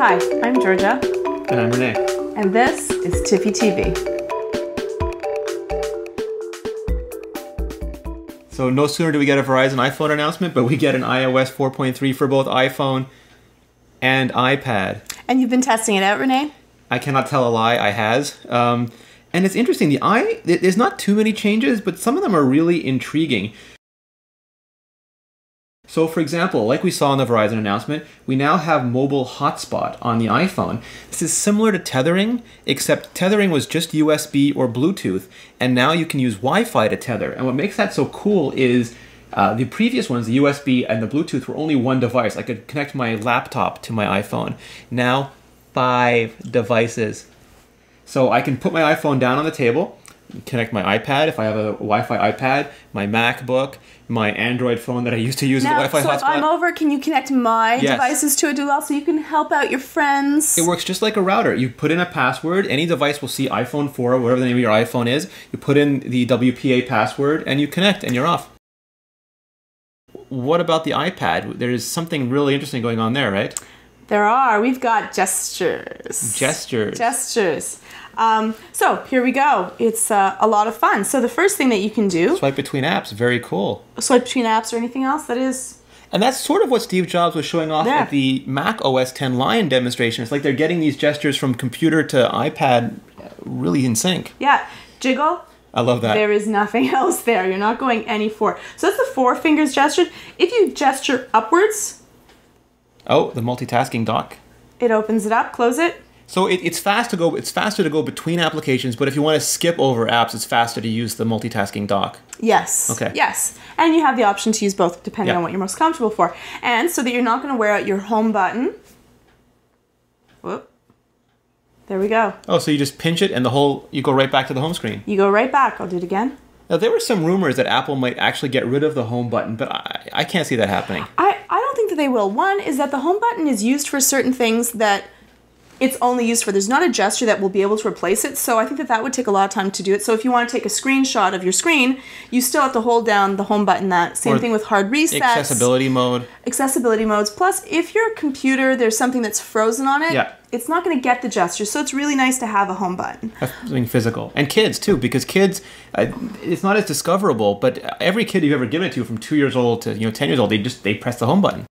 Hi, I'm Georgia. And I'm Renee. And this is TiPb TV. So no sooner do we get a Verizon iPhone announcement, but we get an iOS 4.3 for both iPhone and iPad. And you've been testing it out, Renee? I cannot tell a lie, I has. And it's interesting, there's not too many changes, but some of them are really intriguing. So for example, like we saw in the Verizon announcement, we now have mobile hotspot on the iPhone. This is similar to tethering, except tethering was just USB or Bluetooth, and now you can use Wi-Fi to tether. And what makes that so cool is the previous ones, the USB and the Bluetooth, were only one device. I could connect my laptop to my iPhone. Now, 5 devices. So I can put my iPhone down on the table, connect my iPad if I have a Wi-Fi iPad, my MacBook, my Android phone that I used to use as a Wi-Fi hotspot. So if I'm over, can you connect my devices to it as well so you can help out your friends? It works just like a router. You put in a password, any device will see iPhone 4 or whatever the name of your iPhone is. You put in the WPA password and you connect and you're off. What about the iPad? There's something really interesting going on there, right? There are. We've got gestures. Gestures. Gestures. So here we go. It's a lot of fun. So the first thing that you can do... Swipe between apps. Very cool. Swipe between apps or anything else that is... And that's sort of what Steve Jobs was showing off at the Mac OS X Lion demonstration. It's like they're getting these gestures from computer to iPad really in sync. Yeah. Jiggle. I love that. There is nothing else there. You're not going any forward. So that's the 4 fingers gesture. If you gesture upwards... Oh, the multitasking dock. It opens it up. Close it. So it's fast to go. It's faster to go between applications, but if you want to skip over apps, it's faster to use the multitasking dock. Yes. Okay. Yes, and you have the option to use both depending on what you're most comfortable for, and so that you're not going to wear out your home button. Whoop. There we go. Oh, so you just pinch it, and you go right back to the home screen. You go right back. I'll do it again. Now there were some rumors that Apple might actually get rid of the home button, but I can't see that happening. I don't think that they will. One is that the home button is used for certain things that it's only used for. There's not a gesture that will be able to replace it, so I think that would take a lot of time to do it. So if you want to take a screenshot of your screen, you still have to hold down the home button. Same thing with hard resets. Accessibility mode. Accessibility modes. Plus, if your computer, there's something that's frozen on it, it's not going to get the gesture, so it's really nice to have a home button. Something physical. And kids, too, because kids, it's not as discoverable, but every kid you've ever given it to from 2 years old to 10 years old, they press the home button.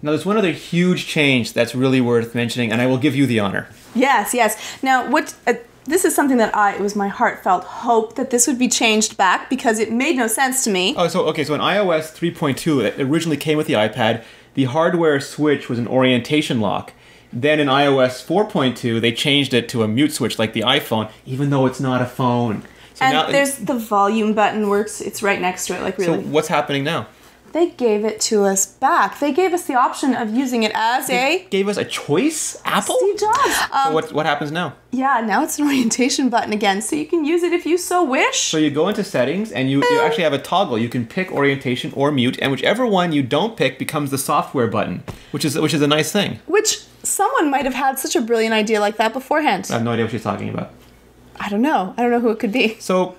Now, there's one other huge change that's really worth mentioning, and I will give you the honor. Yes, yes. Now, this is something that it was my heartfelt hope that this would be changed back because it made no sense to me. Oh, so in iOS 3.2, it originally came with the iPad, the hardware switch was an orientation lock. Then in iOS 4.2, they changed it to a mute switch like the iPhone, even though it's not a phone. So and now, there's the volume button works. It's right next to it, like really. So what's happening now? They gave it to us back. They gave us the option of using it as gave us a choice? Apple? Steve Jobs. So what happens now? Yeah, now it's an orientation button again, so you can use it if you so wish. So you go into settings, and you actually have a toggle. You can pick orientation or mute, and whichever one you don't pick becomes the software button, which is a nice thing. Which someone might have had such a brilliant idea like that beforehand. I have no idea what she's talking about. I don't know. I don't know who it could be. So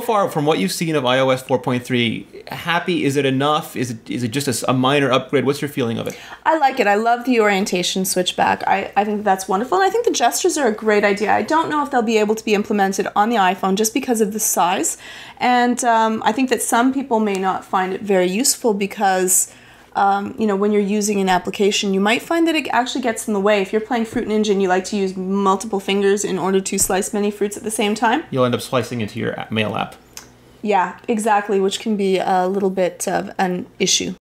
far, from what you've seen of iOS 4.3, happy? Is it enough? Is it just a minor upgrade? What's your feeling of it? I like it. I love the orientation switchback. I think that's wonderful. And I think the gestures are a great idea. I don't know if they'll be able to be implemented on the iPhone just because of the size. And I think that some people may not find it very useful because... when you're using an application, you might find that it actually gets in the way. If you're playing Fruit Ninja and you like to use multiple fingers in order to slice many fruits at the same time, you'll end up slicing into your Mail app. Yeah, exactly, which can be a little bit of an issue.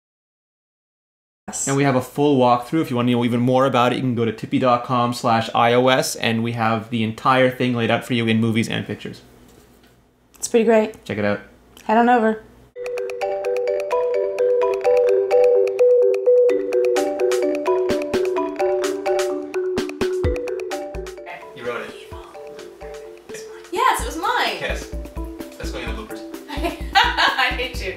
And we have a full walkthrough. If you want to know even more about it, you can go to tippy.com/iOS, and we have the entire thing laid out for you in movies and pictures. It's pretty great. Check it out. Head on over. Yes, it was mine. Yes. That's going in the bloopers. I hate you.